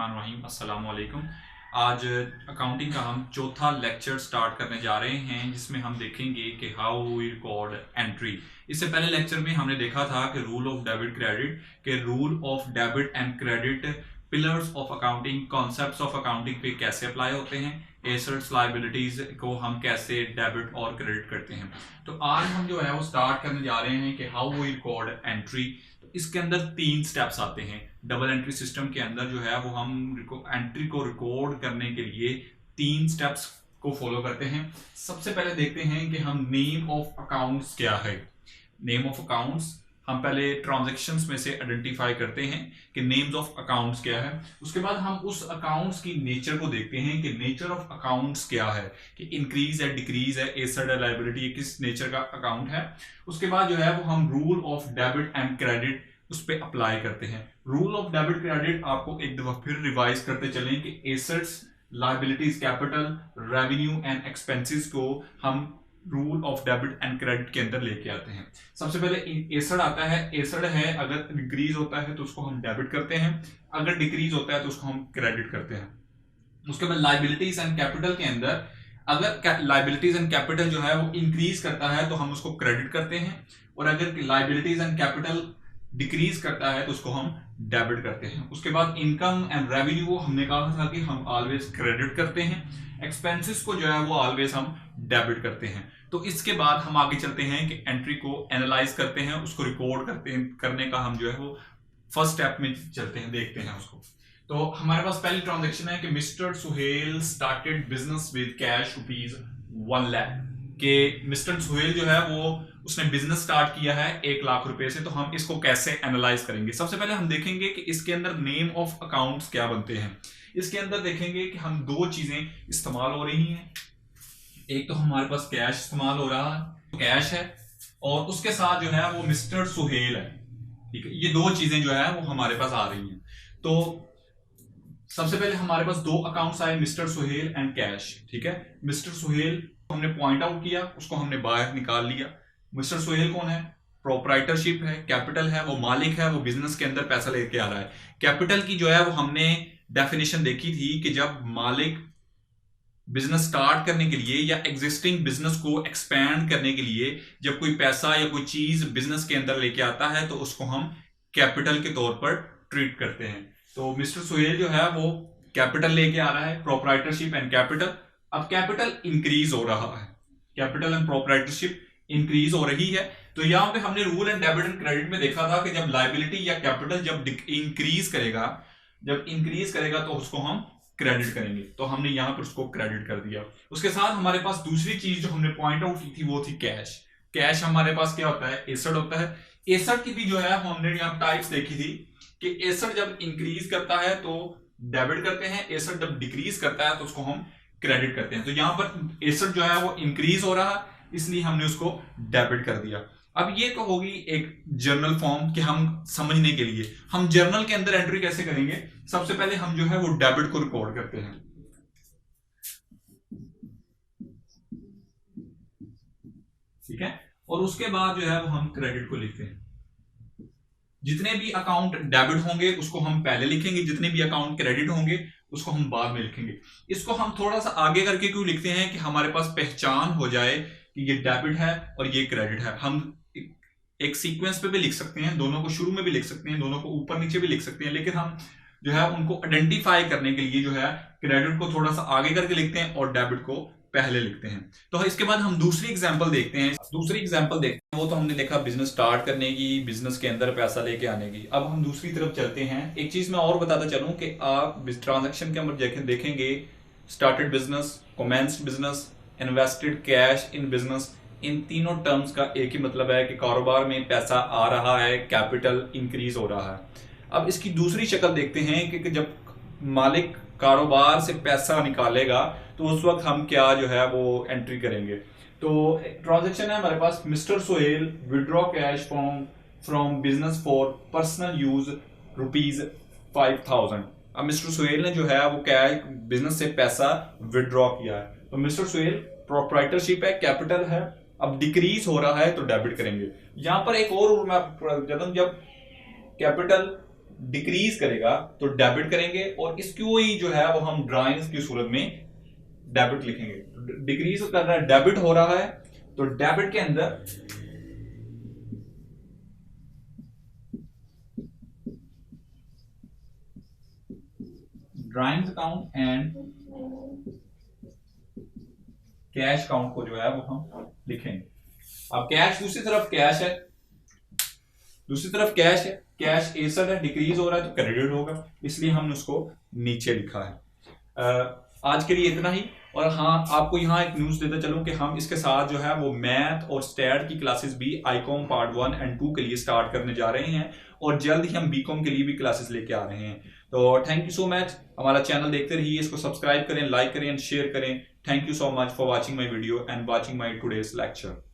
बिस्मिल्लाहिर्रहमानिर्रहीम अस्सलाम वालेकुम। आज अकाउंटिंग का हम चौथा लेक्चर स्टार्ट करने जा रहे हैं जिसमें हम देखेंगे कि हाउ वी रिकॉर्ड एंट्री। इससे पहले लेक्चर में हमने देखा था कि रूल ऑफ डेबिट क्रेडिट के rule of debit and credit pillars of accounting concepts of accounting पे कैसे अप्लाई होते हैं, एसेट्स लायबिलिटीज को हम कैसे डेबिट और क्रेडिट करते हैं। तो आज हम जो है वो स्टार्ट करने जा रहे हैं कि हाउ वी रिकॉर्ड एंट्री। तो इसके अंदर 3 स्टेप्स आते हैं। डबल एंट्री सिस्टम के अंदर जो है वो हम एंट्री को रिकॉर्ड करने के लिए 3 स्टेप्स को फॉलो करते हैं। सबसे पहले देखते हैं कि हम नेम ऑफ अकाउंट्स क्या है। नेम ऑफ अकाउंट्स हम पहले ट्रांजैक्शंस में से आइडेंटिफाई करते हैं कि नेम्स ऑफ अकाउंट्स क्या है। उसके बाद हम उस अकाउंट्स की नेचर को देखते हैं कि नेचर ऑफ अकाउंट्स क्या है, कि इंक्रीज है, डिक्रीज है, एसेट है, लायबिलिटी है, किस नेचर का अकाउंट है। उसके बाद जो है वो हम rule of debit and credit उस पर अप्लाई करते हैं। रूल ऑफ डेबिट क्रेडिट आपको एक दफा फिर रिवाइज करते चलें कि assets, liabilities, capital, revenue and expenses को हम rule of debit and credit के अंदर लेके आते हैं। सबसे पहले एसेट आता है। एसेट है, अगर इंक्रीज होता है तो उसको हम डेबिट करते हैं, अगर डिक्रीज होता है तो उसको हम क्रेडिट करते हैं। उसके बाद लायबिलिटीज एंड कैपिटल के अंदर अगर लायबिलिटीज एंड कैपिटल जो है वो इंक्रीज करता है तो हम उसको क्रेडिट करते हैं, और अगर लायबिलिटीज एंड कैपिटल डिक्रीज करता है तो उसको हम डेबिट करते हैं। उसके बाद इनकम एंड रेवेन्यू हमने कहा था कि हम ऑलवेज क्रेडिट करते हैं, एक्सपेंसेस को जो है वो ऑलवेज हम डेबिट करते हैं। तो इसके बाद हम आगे चलते हैं कि एंट्री को एनालाइज करते हैं, उसको रिकॉर्ड करते हैं। करने का हम जो है वो फर्स्ट स्टेप में चलते हैं, देखते हैं उसको। तो हमारे पास पहली ट्रांजैक्शन है कि mister Suhel started business with cash ₹1 lakh. कि मिस्टर सुहेल जो है वो उसने बिजनेस स्टार्ट किया है 1 लाख रुपए से। तो हम इसको कैसे एनालाइज करेंगे। सबसे पहले हम देखेंगे कि इसके अंदर नेम ऑफ अकाउंट्स क्या बनते हैं। इसके अंदर देखेंगे कि हम 2 चीजें इस्तेमाल हो रही हैं। एक तो हमारे पास कैश इस्तेमाल हो रहा है, कैश है, और उसके साथ जो है वो मिस्टर सुहेल है। ठीक है, ये 2 चीजें जो है वो हमारे पास आ रही हैं। तो सबसे पहले हमारे पास 2 अकाउंट्स आए, मिस्टर सुहेल एंड कैश। ठीक है, मिस्टर सुहेल हमने पॉइंट आउट किया, उसको हमने बाहर निकाल लिया। मिस्टर सुहेल कौन है? प्रोप्राइटरशिप है, कैपिटल है, वो मालिक है, वो बिजनेस के अंदर पैसा लेके आ रहा है। कैपिटल की जो है वो हमने डेफिनेशन देखी थी कि जब मालिक बिजनेस स्टार्ट करने के लिए या एग्जिस्टिंग बिजनेस को एक्सपैंड करने के लिए जब कोई पैसा या कोई चीज बिजनेस के अंदर लेके आता है तो उसको हम कैपिटल के तौर पर ट्रीट करते हैं। तो मिस्टर सुहेल जो है वो कैपिटल लेके आ रहा है, प्रोप्राइटरशिप एंड कैपिटल। अब कैपिटल इंक्रीज हो रहा है, कैपिटल एंड प्रोप्राइटरशिप इंक्रीज हो रही है। तो यहां पे हमने rule and debit and credit में देखा था कि जब लायबिलिटी या कैपिटल जब इंक्रीज करेगा तो उसको हम क्रेडिट करेंगे। तो हमने यहां पर उसको क्रेडिट कर दिया। उसके साथ हमारे पास दूसरी चीज जो हमने पॉइंट आउट की थी वो थी कैश। कैश हमारे पास क्या होता है? एसेट होता है। एसेट की भी जो है हमने यहाँ टाइप्स देखी थी कि एसेट जब इंक्रीज करता है तो डेबिट करते हैं, एसेट जब डिक्रीज करता है तो उसको हम क्रेडिट करते हैं। तो यहां पर एसेट जो है वो इंक्रीज हो रहा है, इसलिए हमने उसको डेबिट कर दिया। अब ये तो होगी एक जर्नल फॉर्म कि हम समझने के लिए हम जर्नल के अंदर एंट्री कैसे करेंगे। सबसे पहले हम जो है वो डेबिट को रिकॉर्ड करते हैं। ठीक है, और उसके बाद जो है वो हम क्रेडिट को लिखते हैं। जितने भी अकाउंट डेबिट होंगे उसको हम पहले लिखेंगे, जितने भी अकाउंट क्रेडिट होंगे उसको हम बाद में लिखेंगे। इसको हम थोड़ा सा आगे करके क्यों लिखते हैं कि हमारे पास पहचान हो जाए कि ये डेबिट है और ये क्रेडिट है। हम एक सीक्वेंस पे भी लिख सकते हैं, दोनों को शुरू में भी लिख सकते हैं, दोनों को ऊपर नीचे भी लिख सकते हैं, लेकिन हम जो है उनको आइडेंटिफाई करने के लिए जो है क्रेडिट को थोड़ा सा आगे करके लिखते हैं और डेबिट को पहले लिखते हैं। तो इसके बाद हम दूसरी एग्जांपल देखते हैं। वो तो हमने देखा बिजनेस स्टार्ट करने की, बिजनेस के अंदर पैसा लेके आने की। अब हम दूसरी तरफ चलते हैं। एक चीज मैं और बताता चलूं कि आप ट्रांजैक्शन के अंदर देखेंगे started business, commenced business, invested cash in business. इन तीनों टर्म्स का एक ही मतलब है कि कारोबार में पैसा आ रहा है, कैपिटल इंक्रीज हो रहा है। अब इसकी दूसरी शक्ल देखते हैं कि जब मालिक कारोबार से पैसा निकालेगा तो उस वक्त हम क्या जो है वो एंट्री करेंगे। तो ट्रांजैक्शन है हमारे पास, Mr Sohail withdraw cash from business for personal use ₹5000। अब मिस्टर सोहेल ने जो है वो कैश बिजनेस से पैसा विड्रॉ किया है। तो मिस्टर सोहेल प्रोप्राइटरशिप है, कैपिटल है, अब डिक्रीज हो रहा है तो डेबिट करेंगे। यहां पर एक और रूल मैं जब कैपिटल डिक्रीज करेगा तो डेबिट करेंगे, और इसको ही जो है वो हम ड्राइंग्स की सूरत में डेबिट लिखेंगे। डिक्रीज कर रहा है, डेबिट हो रहा है, तो डेबिट के अंदर drawings account and cash account को जो है वो हम लिखेंगे। अब कैश, दूसरी तरफ कैश है, दूसरी तरफ कैश है, कैश एसेट है, डिक्रीज हो रहा है तो क्रेडिट होगा, इसलिए हमने उसको नीचे लिखा है। आज के लिए इतना ही। और हाँ, आपको यहाँ एक न्यूज देता चलूं कि हम इसके साथ जो है वो मैथ और स्टैट की क्लासेस भी आईकॉम पार्ट 1 एंड 2 के लिए स्टार्ट करने जा रहे हैं, और जल्द ही हम बीकॉम के लिए भी क्लासेस लेके आ रहे हैं। तो थैंक यू सो मच, हमारा चैनल देखते रहिए, इसको सब्सक्राइब करें, लाइक करें एंड शेयर करें। Thank you so much for watching my video and watching my today's lecture.